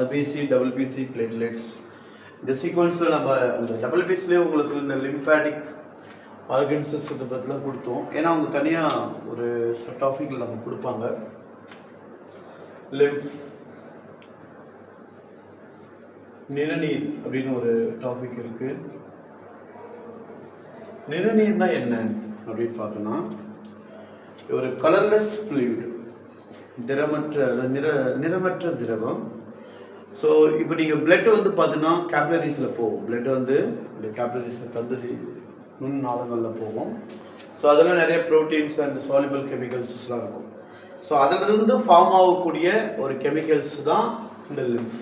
RBC, WBC, platelets. இந்த சீக்வன்ஸில் நம்ம அந்த WBCலேயே உங்களுக்கு இந்த லிம்ஃபேட்டிக் ஆர்கன்ஸஸ் இதை பற்றிலாம் கொடுத்தோம். ஏன்னா அவங்க தனியாக ஒரு சில டாபிக்கள் நம்ம கொடுப்பாங்க. லிம்ஃப், நிணநீர் அப்படின்னு ஒரு டாபிக் இருக்கு. நிணநீர்னா என்ன அப்படின்னு பார்த்தோம்னா ஒரு கலர்லெஸ் ஃப்ளூயிட், நிறமற்ற திரவம். ஸோ இப்போ நீங்கள் பிளட் வந்து பார்த்தீங்கன்னா கேப்லரிஸில் போகும். பிளட் வந்து இந்த கேப்லரிஸில் தந்துரி நுண் நாளங்களில் போகும். ஸோ அதெல்லாம் நிறைய ப்ரோட்டீன்ஸ் அண்ட் சாலிபிள் கெமிக்கல்ஸ்லாம் இருக்கும். ஸோ அதிலிருந்து ஃபார்ம் ஆகக்கூடிய ஒரு கெமிக்கல்ஸ் தான் இந்த லிம்ஃப்.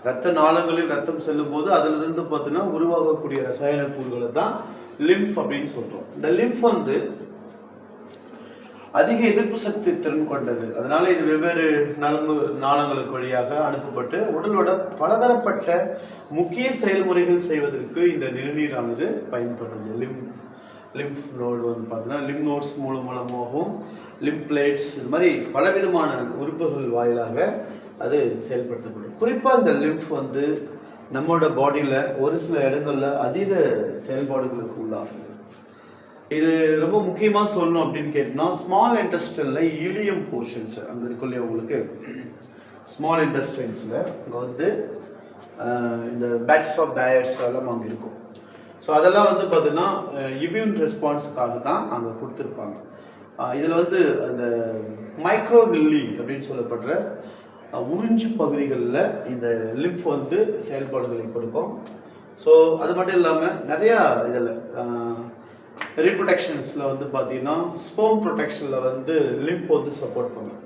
ரத்த நாளங்களில் ரத்தம் செல்லும் போது அதிலிருந்து பார்த்தீங்கன்னா உருவாகக்கூடிய ரசாயன கூறுகளை தான் லிம்ஃப் அப்படின்னு சொல்கிறோம். இந்த லிம்ஃப் வந்து அதிக எதிர்ப்பு சக்தி திறன் கொண்டது. அதனால இது வெவ்வேறு நரம்பு நாளங்களுக்கு வழியாக அனுப்பப்பட்டு உடலோட பலதரப்பட்ட முக்கிய செயல்முறைகள் செய்வதற்கு இந்த நிணநீரானது பயன்படுது. லிம்ஃப் நோடு வந்து பார்த்தீங்கன்னா லிம்ப் நோட்ஸ் மூலமாகவும் லிம்ப் பிளேட்ஸ் இது மாதிரி பலவிதமான உறுப்புகள் வாயிலாக அது செயல்படுத்தப்படும். குறிப்பாக இந்த லிம்ஃப் வந்து நம்மளோட பாடியில் ஒரு சில இடங்களில் அதீத செயல்பாடுகளுக்கு உள்ளாகுது. இது ரொம்ப முக்கியமாக சொல்லணும் அப்படின்னு கேட்டால் ஸ்மால் இன்டெஸ்டைனில் இலியம் போர்ஷன்ஸ் அங்கே இருக்குல்லையே உங்களுக்கு ஸ்மால் இன்டெஸ்டைன்ஸில் அங்கே வந்து இந்த பேட்ச் ஆஃப் டயட்ஸ் எல்லாம் அங்கே இருக்கும். ஸோ அதெல்லாம் வந்து பார்த்தீங்கன்னா இம்யூன் ரெஸ்பான்ஸுக்காக தான் அங்கே கொடுத்துருப்பாங்க. இதில் வந்து அந்த மைக்ரோவில்லி அப்படின்னு சொல்லப்படுற உறிஞ்சு பகுதிகளில் இந்த லிம்ஃப் வந்து செயல்பாடுகளை கொடுக்கும். ஸோ அது மட்டும் இல்லாமல் நிறையா இதில் ரீப்ரொடெக்ஷன்ஸில் வந்து பார்த்தீங்கன்னா ஸ்பெர்ம் ப்ரொடெக்ஷனில் வந்து லிம்ஃப் வந்து சப்போர்ட் பண்ணும்.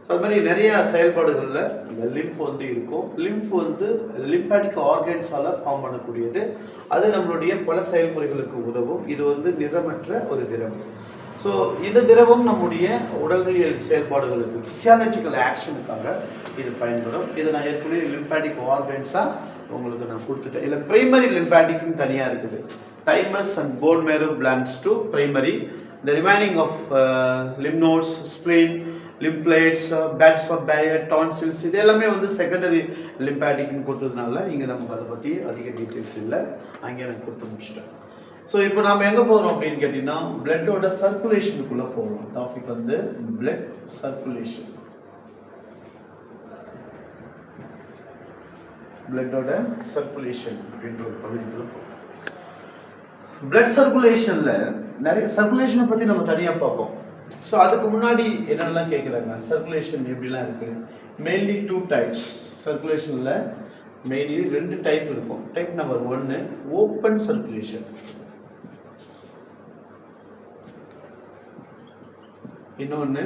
ஸோ அது மாதிரி நிறையா செயல்பாடுகளில் இந்த லிம்ஃப் வந்து இருக்கும். லிம்ஃப் வந்து லிம்பாட்டிக் ஆர்கன்ஸால் ஃபார்ம் பண்ணக்கூடியது. அது நம்மளுடைய பல செயல்முறைகளுக்கு உதவும். இது வந்து நிறமற்ற ஒரு திரவம். ஸோ இந்த திரவம் நம்முடைய உடலியல் செயல்பாடுகளுக்கு ஃபிசியாலஜிக்கல் ஆக்ஷனுக்காக இது பயன்படும். இதை நான் ஏற்கனவே லிம்பாட்டிக் ஆர்கன்ஸாக உங்களுக்கு நான் கொடுத்துட்டேன். இதில் பிரைமரி லிம்பாட்டிக்னு தனியாக இருக்குது. thymus and bone marrow belongs to primary. The remaining of lymph nodes, spleen, lymph plates, batches of bile, tonsils இது எல்லாமே வந்து செகண்டரி லிம்பாட்டிக்னு கொடுத்ததுனால இங்கே நமக்கு அதை பற்றி அதிக டீட்டெயில்ஸ் இல்லை. அங்கே எனக்கு கொடுத்து முடிச்சிட்டேன். ஸோ இப்போ நாம் எங்கே போகிறோம் அப்படின்னு கேட்டிங்கன்னா பிளட்டோட சர்க்குலேஷனுக்குள்ளே போகிறோம். டாபிக் வந்து பிளட் சர்க்குலேஷன். பிளட்டோட சர்க்குலேஷன் அப்படின்ற ஒரு பகுதிக்குள்ளே போகிறோம். பிளட் சர்க்குலேஷனில் நிறைய சர்க்குலேஷனை பற்றி நம்ம தனியாக பார்ப்போம். ஸோ அதுக்கு முன்னாடி என்னென்னலாம் கேட்குறாங்க, சர்க்குலேஷன் எப்படிலாம் இருக்குது. மெயின்லி 2 டைப்ஸ் சர்க்குலேஷனில். மெயின்லி 2 டைப் இருக்கும். டைப் நம்பர் 1 ஓப்பன் சர்க்குலேஷன், இன்னொன்று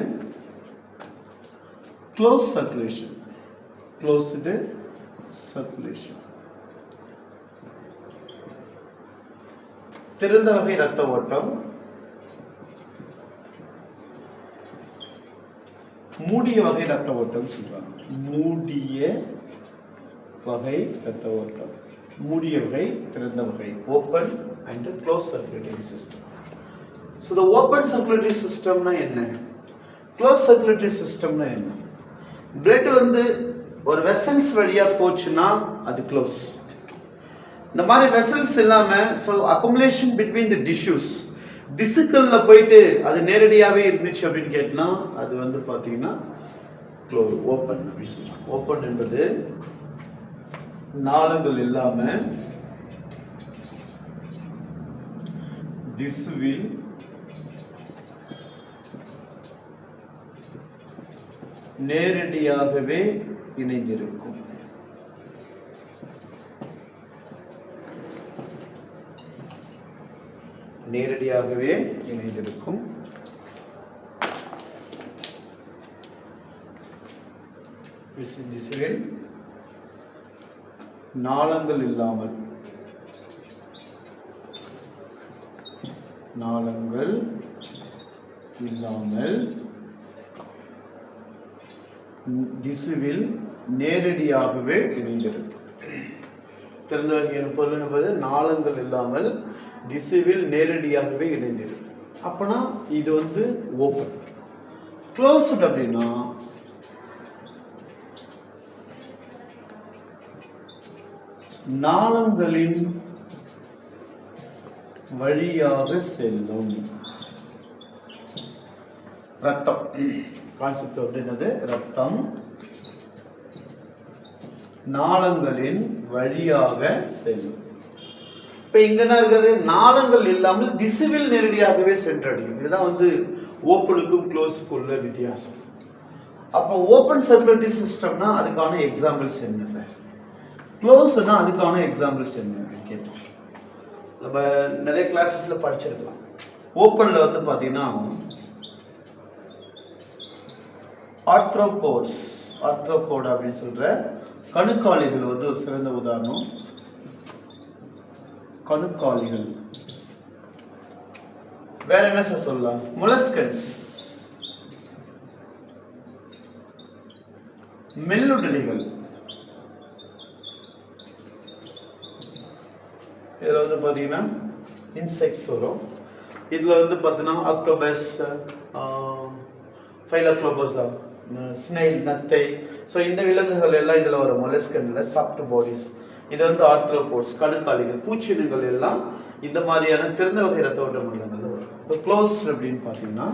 க்ளோஸ் சர்க்குலேஷன். க்ளோஸ்டு சர்க்குலேஷன் திறந்த வகை இரத்த ஓட்டம், மூடிய வகை இரத்த ஓட்டம் சொல்றாங்க. மூடிய வகை இரத்த ஓட்டம், மூடிய வகை, திறந்த வகை, open and close circulatory system. So இந்த ஓப்பன் சர்க்குலேட்டரி சிஸ்டம்னா என்ன, க்ளோஸ் சர்க்குலேட்டரி சிஸ்டம்னா என்ன? பிளட் வந்து ஒரு வெசல்ஸ் வழியாக போச்சுன்னா அது க்ளோஸ். இந்த மாதிரி வெசல்ஸ் இல்லாமல் so accumulation between the tissues திசுக்களில் போயிட்டு அது நேரடியாகவே இருந்துச்சு அப்படின்னு கேட்டால் அது வந்து பார்த்தீங்கன்னா க்ளோஸ், ஓப்பன் அப்படின்னு சொல்லுவாங்க. ஓப்பன் என்பது நாளங்கள் இல்லாமல் திசுவில் நேரடியாகவே இணைந்திருக்கும். நேரடியாகவே இணைந்திருக்கும். திசுவில் நாளங்கள் இல்லாமல், நாளங்கள் இல்லாமல் திசுவில் நேரடியாகவே இணைந்திருக்கும். திறந்த வகையான பொருள் என்பது நாளங்கள் இல்லாமல் திசுவில் நேரடியாகவே இணைந்திருக்கும். அப்பனா இது வந்து ஓப்பன். க்ளோஸ்ட் அப்படின்னா நாளங்களின் வழியாக செல்லும் ரத்தம். கான்செப்ட் வந்து என்னது? ரத்தம் நாளங்களின் வழியாக செல்லும். இப்ப இங்க என்ன இருக்குது? நாளங்கள் இல்லாமல் திசுவில் நேரடியாகவே சென்றடையும். இதுதான் வந்து ஓப்பனுக்கும் க்ளோஸுக்கும் உள்ள வித்தியாசம். அப்போ ஓப்பன் சர்க்குலேட்டரி சிஸ்டம்னா அதுக்கான எக்ஸாம்பிள்ஸ் என்ன சார்? க்ளோஸ்னா அதுக்கான எக்ஸாம்பிள்ஸ் என்ன கேட்டோம். நம்ம நிறைய கிளாஸஸ்ல படிச்சிருக்கலாம். ஓப்பன்ல வந்து பாத்தீங்கன்னா ஆர்த்ரோபோட்ஸ், ஆர்த்ரோபோட் அப்படின்னு சொல்ற கணுக்காலிகள் வந்து ஒரு சிறந்த உதாரணம். கணுக்காலிகள். வேற என்ன சார் சொல்லலாம்? மொலஸ்கன்ஸ், மெல்லுடலிகள். இதுல வந்து பாத்தீங்கன்னா இன்செக்ட்ஸ் வரும். இதுல வந்து பாத்தீங்கன்னா ஆக்டோபஸ், ஃபைலோக்ளோபோசா, ஸ்னெயில், நத்தை. ஸோ இந்த விலங்குகள் எல்லாம் இதில் வரும். மொலஸ்கன்ல சாஃப்ட் பாடிஸ். இது வந்து ஆர்த்ரோபோட்ஸ், கணுக்காலிகள். பூச்சிடுங்கள் எல்லாம் இந்த மாதிரியான திறந்த வகை ரத்த ஓட்ட மண்டலங்கள் வரும். இப்போ க்ளோஸ் அப்படின்னு பார்த்தீங்கன்னா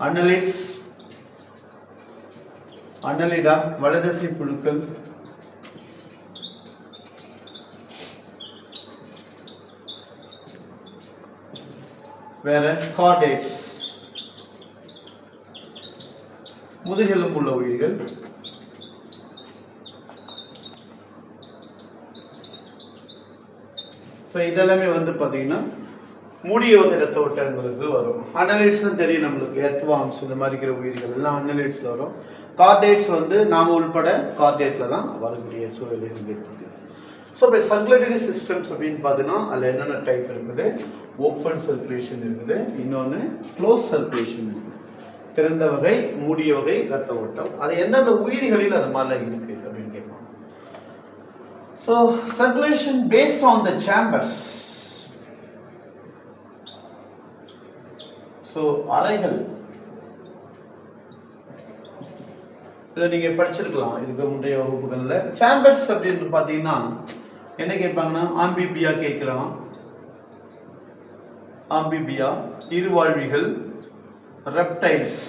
அனலிட்ஸ், அனலிடா, வலதசை புழுக்கள், வேற கார்டேட்ஸ், முதுகெலும்புள்ள உயிர்கள். ஸோ இதெல்லாமே வந்து பார்த்தீங்கன்னா மூடிய வகை ரத்த ஓட்டங்களுக்கு வரும். அனலைட்ஸ் தெரியும் நம்மளுக்கு, எர்த்வார்ம்ஸ் இந்த மாதிரி இருக்கிற உயிர்கள் எல்லாம் அனலைட்ஸ்ல வரும். கார்டேட்ஸ் வந்து நாம உள்பட கார்டேட்ல தான் வரக்கூடிய சூழல்கள் ஏற்படுது. ஸோ இப்போ சர்க்குலேட்டரி சிஸ்டம்ஸ் அப்படின்னு பார்த்தீங்கன்னா அதில் என்னென்ன டைப் இருக்குது? ஓப்பன் சர்க்குலேஷன் இருக்குது, இன்னொன்று க்ளோஸ் சர்க்குலேஷன் இருக்குது. திறந்த வகை, மூடிய வகை ரத்த ஓட்டம். அது எந்தெந்த உயிரிகளில் அது மாதிரிலாம் இருக்கு அப்படின்னு கேட்பாங்க. So circulation based on the chambers. So அறைகள் இதை நீங்க படிச்சிருக்கலாம் இதுக்கு முந்தைய வகுப்புகள்ல. சேம்பர்ஸ் அப்படின்னு பார்த்தீங்கன்னா என்ன கேட்பாங்கன்னா ஆம்பிபியா கேட்கலாம். ஆம்பிபியா இருவாழ்விகள், ரெப்டைல்ஸ்,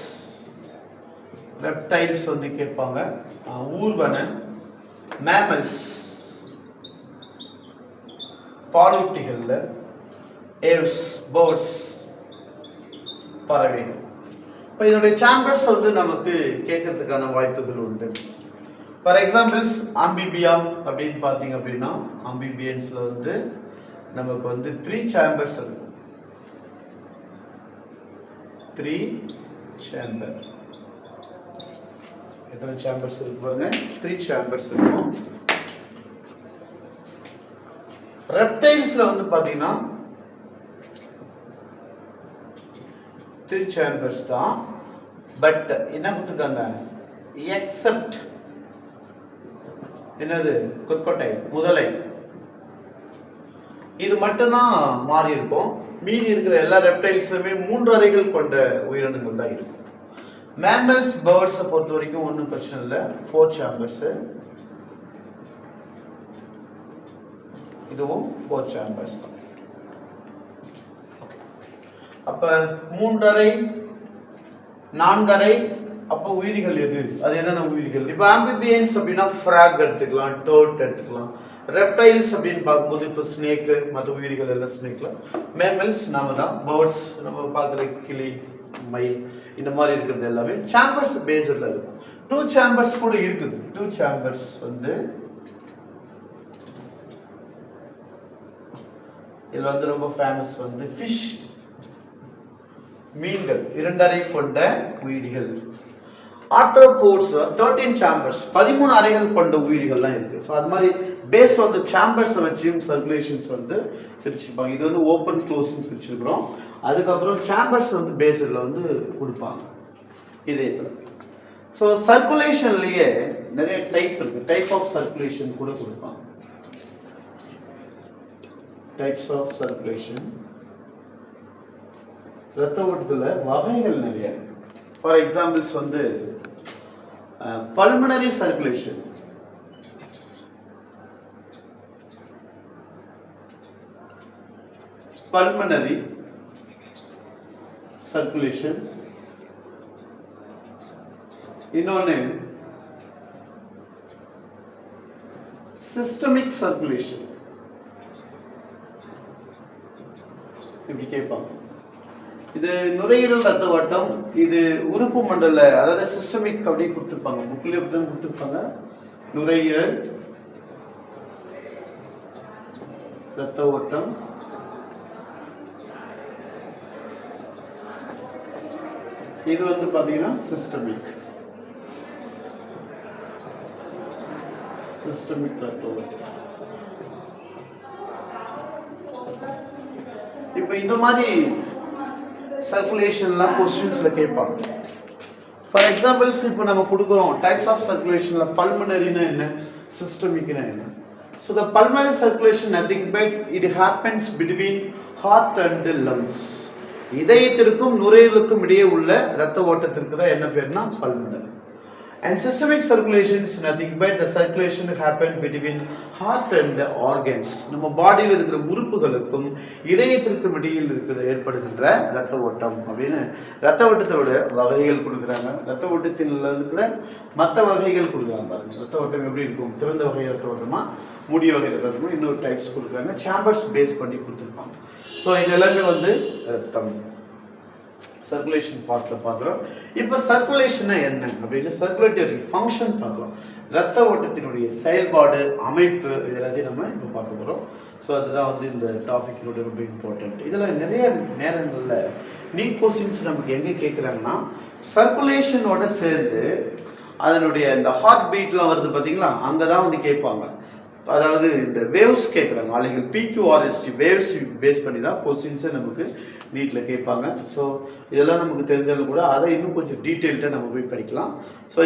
ரெப்டைல்ஸ் வந்து கேட்பாங்க. ஊர்வன, மேமல்ஸ், பாலூட்டிகள்ல ஏவ்ஸ், பேர்ட்ஸ், பறவைகள். இப்போ இதனுடைய சேம்பர்ஸ் வந்து நமக்கு கேட்கறதுக்கான வாய்ப்புகள் உண்டு. ஃபார் எக்ஸாம்பிள்ஸ் ஆம்பிபியா அப்படின்னு பார்த்தீங்க அப்படின்னா ஆம்பிபியன்ஸ்ல வந்து நமக்கு வந்து 3 சேம்பர்ஸ் இருக்கும். 3 சேம்பர். எத்தனை சேம்பர்ஸ் இருக்கு பாருங்க? 3 சேம்பர்ஸ் இருக்கும். ரெப்டைல்ஸ்ல வந்து பாத்தீங்கன்னா 3 சேம்பர்ஸ் தான். பட் என்ன கொடுத்துருக்காங்க? எக்ஸப்ட் என்னது? கொக்கோடைல், முதலை. இது மட்டும்தான் மாறி இருக்கும். மீதி இருக்கிற எல்லா ரெப்டைல்ஸ்லுமே 3 அறைகள் கொண்ட உயிரினங்கள் தான் இருக்கும். மேமல்ஸ், பேர்ட்ஸை பொறுத்த வரைக்கும் ஒன்றும் பிரச்சனை இல்லை, 4 சேம்பர்ஸ். இதுவும் 4 சேம்பர்ஸ் தான். அப்ப 3 அறை, 4 அறை. அப்போ உயிரிகள் எது? அது என்னென்ன உயிரிகள்? இப்போ ஆம்பிபியன்ஸ் அப்படின்னா ஃப்ராக் எடுத்துக்கலாம், டோட் எடுத்துக்கலாம். ரெப்டைல்ஸ் அப்படின்னு பார்க்கும்போது இப்போ ஸ்னேக்கு, மற்ற உயிரிகள் எல்லாம் ஸ்னேக்லாம். மேமல்ஸ் நாம தான், பேர்ட்ஸ் நம்ம பார்க்குற கிளி, மயில், இந்த மாதிரி இருக்கிறது எல்லாமே சேம்பர்ஸ் பேஸ்டில் இருக்கும். 2 சேம்பர்ஸ் கூட இருக்குது. 2 சேம்பர்ஸ் வந்து இதில் வந்து ரொம்ப ஃபேமஸ் வந்து ஃபிஷ், மீன்கள், 2 அறை கொண்ட உயிரிகள். ஆர்த்ரோபோட்ஸ் 13 சேம்பர்ஸ், 13 அறைகள் கொண்ட உயிரிகள்லாம் இருக்கு. ஸோ அது மாதிரி பேஸ்ட் ஆன் த சேம்பர்ஸ் வச்சும் சர்க்குலேஷன்ஸ் வந்து பிரிச்சுப்பாங்க. இது வந்து ஓப்பன் க்ளோஸ்னு பிரிச்சிருக்கிறோம். அதுக்கப்புறம் சேம்பர்ஸ் வந்து பேஸில் வந்து கொடுப்பாங்க இதயத்தில். ஸோ சர்க்குலேஷன்லேயே நிறைய டைப் இருக்கு. டைப் ஆஃப் சர்க்குலேஷன் கூட கொடுப்பாங்க. டைப்ஸ் ஆஃப் சர்க்குலேஷன், ரத்த ஓட்டத்தில் வகைகள் நிறைய இருக்கு. ஃபார் எக்ஸாம்பிள்ஸ் வந்து பல்மனரி சர்க்குலேஷன். pulmonary circulation, இன்னொன்று systemic circulation. இப்படி கேட்பாங்க. இது நுரையீரல் ரத்த ஓட்டம், இது உறுப்பு மண்டல, அதாவது சிஸ்டமிக் அப்படி கொடுத்துருப்பாங்க, புக்கில் எப்படி தான் கொடுத்துருப்பாங்க. நுரையீரல் ரத்த ஓட்டம், இது வந்து பார்த்தீங்கன்னா சிஸ்டமிக் ரத்த ஓட்டம். இப்போ இந்த மாதிரி சர்க்குலேஷன்லாம் கொஸ்டின்ஸ்ல கேட்பாங்க. ஃபார் எக்ஸாம்பிள்ஸ் இப்போ நம்ம கொடுக்குறோம் டைப்ஸ் ஆஃப் சர்க்குலேஷன்ல பல்மனரினா என்ன, சிஸ்டமிக்னா என்ன. So the pulmonary circulation nothing but it happens between heart and lungs. இதயத்திற்கும் நுரையீரலுக்கும் இடையே உள்ள இரத்த ஓட்டத்திற்கு தான் என்ன பேர்னா pulmonary. And systemic circulation is nothing but the circulation happen between heart and organs. நம்ம பாடியில் இருக்கிற உறுப்புகளுக்கும் இதயத்திற்கும் இடையில் இருக்கிற ஏற்படுகின்ற இரத்த ஓட்டம் அப்படின்னு இரத்த ஓட்டத்தோட வகைகள் கொடுக்குறாங்க. இரத்த ஓட்டத்தில் இருக்கிற மற்ற வகைகள் கொடுக்குறாங்க. பாருங்க இரத்த ஓட்டம் எப்படி இருக்கும், திறந்த வகை இரத்த ஓட்டமா, மூடிய வகை இரத்த ஓட்டமா, இன்னொரு டைப்ஸ் கொடுக்குறாங்க. சாம்பர்ஸ் பேஸ் பண்ணி கொடுத்துருப்பாங்க. ஸோ இது எல்லாமே வந்து ரத்தம் சர்க்குலேஷன் பார்ட்ல பார்க்குறோம். இப்போ சர்க்குலேஷனா என்ன அப்படின்னு சர்க்குலேட்டரி ஃபங்க்ஷன் பார்க்குறோம். ரத்த ஓட்டத்தினுடைய செயல்பாடு, அமைப்பு, இது எல்லாத்தையும் நம்ம இப்போ பார்க்க போகிறோம். ஸோ அதுதான் வந்து இந்த டாபிக்கினோட ரொம்ப இம்பார்ட்டன்ட். இதில் நிறைய நேரங்களில் நீட் கொஸ்டின்ஸ் நமக்கு எங்கே கேட்குறாங்கன்னா சர்க்குலேஷனோட சேர்ந்து அதனுடைய இந்த ஹார்ட் பீட்லாம் வருது பார்த்தீங்களா, அங்கே தான் வந்து கேட்பாங்க. அதாவது இந்த வேவ்ஸ் கேட்குறாங்க, அலைகள் PQRST வேவ்ஸ் பேஸ் பண்ணி தான் கொஸ்டின்ஸை நமக்கு நீட்டில் கேட்பாங்க. ஸோ இதெல்லாம் நமக்கு தெரிஞ்சாலும் கூட அதை இன்னும் கொஞ்சம் டீட்டெயில்டாக நம்ம போய் படிக்கலாம். ஸோ